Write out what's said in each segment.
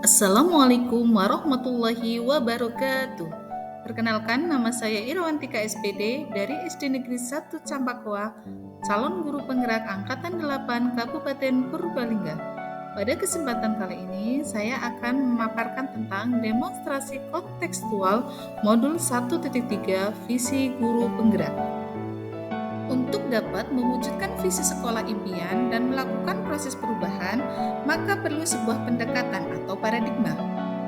Assalamualaikum warahmatullahi wabarakatuh. Perkenalkan, nama saya Irawantika SPD dari SD Negeri 1 Campakwa, calon guru penggerak Angkatan 8 Kabupaten Purbalingga. Pada kesempatan kali ini, saya akan memaparkan tentang demonstrasi kontekstual modul 1.3 Visi Guru Penggerak. Untuk dapat mewujudkan visi sekolah impian dan melakukan proses perubahan, maka perlu sebuah pendekatan atau paradigma.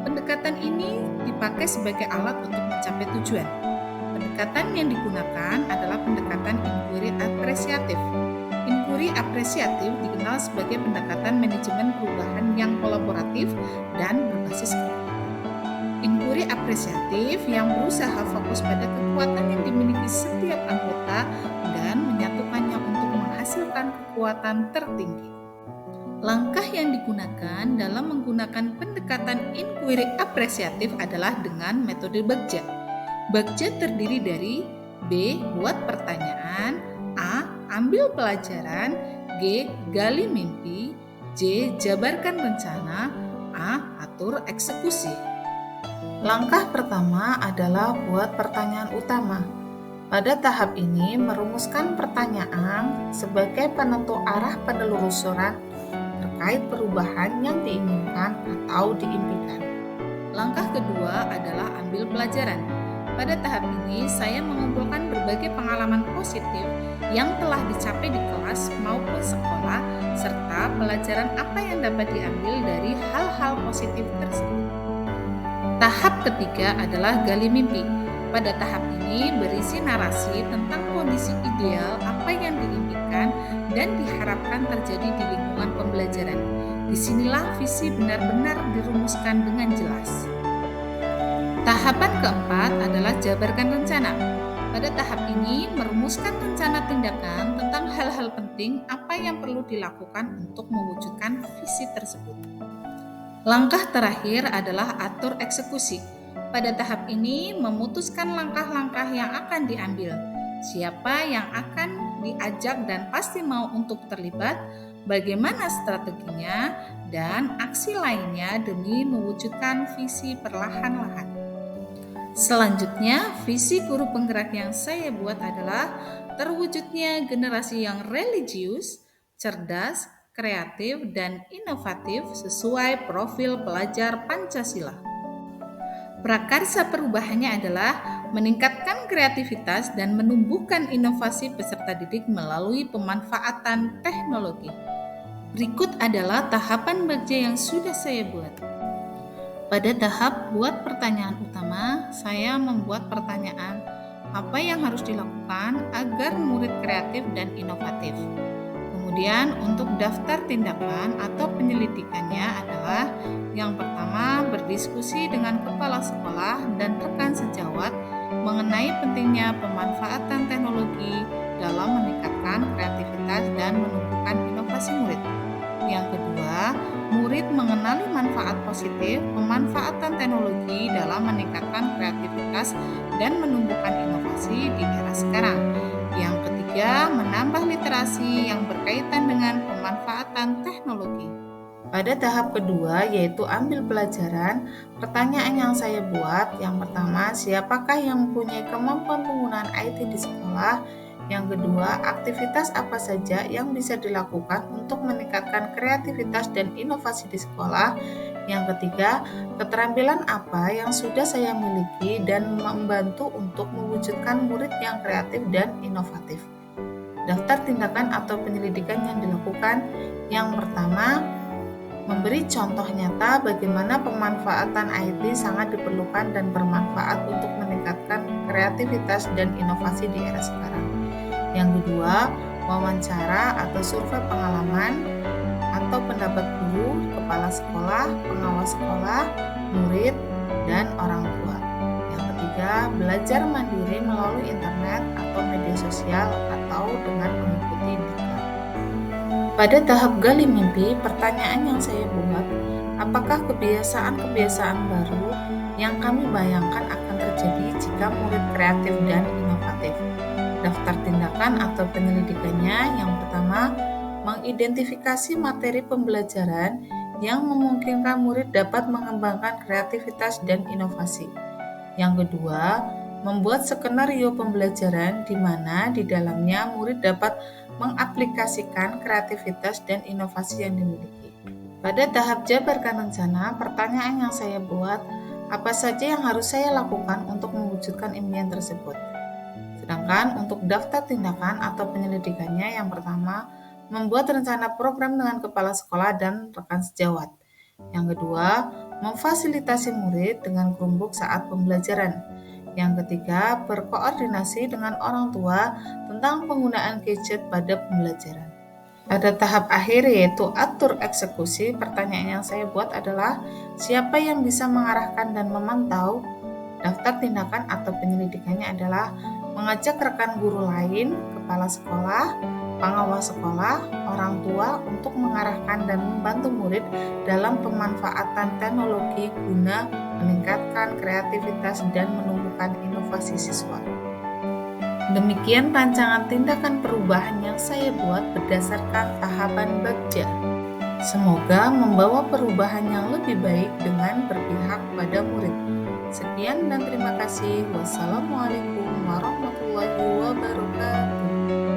Pendekatan ini dipakai sebagai alat untuk mencapai tujuan. Pendekatan yang digunakan adalah pendekatan inquiry apresiatif. Inquiry apresiatif dikenal sebagai pendekatan manajemen perubahan yang kolaboratif dan berbasis kelompok. Inquiry apresiatif yang berusaha fokus pada kekuatan yang dimiliki setiap anggota dan menyatukannya untuk menghasilkan kekuatan tertinggi. Langkah yang digunakan dalam menggunakan pendekatan inquiry apresiatif adalah dengan metode Bagja. Bagja terdiri dari B. Buat pertanyaan, A. Ambil pelajaran, G. Gali mimpi, J. Jabarkan rencana, A. Atur eksekusi. Langkah pertama adalah buat pertanyaan utama. Pada tahap ini, merumuskan pertanyaan sebagai penentu arah penelusuran terkait perubahan yang diinginkan atau diimpikan. Langkah kedua adalah ambil pelajaran. Pada tahap ini, saya mengumpulkan berbagai pengalaman positif yang telah dicapai di kelas maupun sekolah, serta pelajaran apa yang dapat diambil dari hal-hal positif tersebut. Tahap ketiga adalah gali mimpi. Pada tahap ini berisi narasi tentang kondisi ideal apa yang diimpikan dan diharapkan terjadi di lingkungan pembelajaran. Disinilah visi benar-benar dirumuskan dengan jelas. Tahapan keempat adalah jabarkan rencana. Pada tahap ini merumuskan rencana tindakan tentang hal-hal penting apa yang perlu dilakukan untuk mewujudkan visi tersebut. Langkah terakhir adalah atur eksekusi. Pada tahap ini memutuskan langkah-langkah yang akan diambil, siapa yang akan diajak dan pasti mau untuk terlibat, bagaimana strateginya, dan aksi lainnya demi mewujudkan visi perlahan-lahan. Selanjutnya, visi guru penggerak yang saya buat adalah terwujudnya generasi yang religius, cerdas, kreatif, dan inovatif sesuai profil pelajar Pancasila. Prakarsa perubahannya adalah meningkatkan kreativitas dan menumbuhkan inovasi peserta didik melalui pemanfaatan teknologi. Berikut adalah tahapan Bagja yang sudah saya buat. Pada tahap buat pertanyaan utama, saya membuat pertanyaan apa yang harus dilakukan agar murid kreatif dan inovatif. Kemudian untuk daftar tindakan atau penyelidikannya adalah yang pertama berdiskusi dengan kepala sekolah dan rekan sejawat mengenai pentingnya pemanfaatan teknologi dalam meningkatkan kreativitas dan menumbuhkan inovasi murid. Yang kedua, murid mengenali manfaat positif pemanfaatan teknologi dalam meningkatkan kreativitas dan menumbuhkan inovasi di era sekarang. Yang ketiga, menambah literasi yang berkaitan dengan pemanfaatan teknologi. Pada tahap kedua, yaitu ambil pelajaran, pertanyaan yang saya buat, yang pertama, siapakah yang mempunyai kemampuan penggunaan IT di sekolah? Yang kedua, aktivitas apa saja yang bisa dilakukan untuk meningkatkan kreativitas dan inovasi di sekolah? Yang ketiga, keterampilan apa yang sudah saya miliki dan membantu untuk mewujudkan murid yang kreatif dan inovatif? Daftar tindakan atau penyelidikan yang dilakukan. Yang pertama, memberi contoh nyata bagaimana pemanfaatan IT sangat diperlukan dan bermanfaat untuk meningkatkan kreativitas dan inovasi di era sekarang. Yang kedua, wawancara atau survei pengalaman atau pendapat guru, kepala sekolah, pengawas sekolah, murid, dan orang tua. Yang ketiga, belajar mandiri melalui internet atau media sosial atau dengan mengikuti diklat. Pada tahap gali mimpi, pertanyaan yang saya buat, apakah kebiasaan-kebiasaan baru yang kami bayangkan akan terjadi jika murid kreatif dan inovatif? Daftar tindakan atau penyelidikannya, yang pertama, mengidentifikasi materi pembelajaran yang memungkinkan murid dapat mengembangkan kreativitas dan inovasi. Yang kedua, membuat skenario pembelajaran di mana di dalamnya murid dapat mengaplikasikan kreativitas dan inovasi yang dimiliki. Pada tahap jabarkan rencana, pertanyaan yang saya buat, apa saja yang harus saya lakukan untuk mewujudkan impian tersebut? Sedangkan untuk daftar tindakan atau penyelidikannya, yang pertama, membuat rencana program dengan kepala sekolah dan rekan sejawat. Yang kedua, memfasilitasi murid dengan Chromebook saat pembelajaran. Yang ketiga, berkoordinasi dengan orang tua tentang penggunaan gadget pada pembelajaran. Pada tahap akhir yaitu atur eksekusi, pertanyaan yang saya buat adalah siapa yang bisa mengarahkan dan memantau? Daftar tindakan atau penyelidikannya adalah mengajak rekan guru lain, kepala sekolah, pengawas sekolah, orang tua untuk mengarahkan dan membantu murid dalam pemanfaatan teknologi guna meningkatkan kreativitas dan menumbuhkan inovasi siswa. Demikian rancangan tindakan perubahan yang saya buat berdasarkan tahapan Bagja. Semoga membawa perubahan yang lebih baik dengan berpihak pada murid. Sekian dan terima kasih. Wassalamualaikum warahmatullahi wabarakatuh.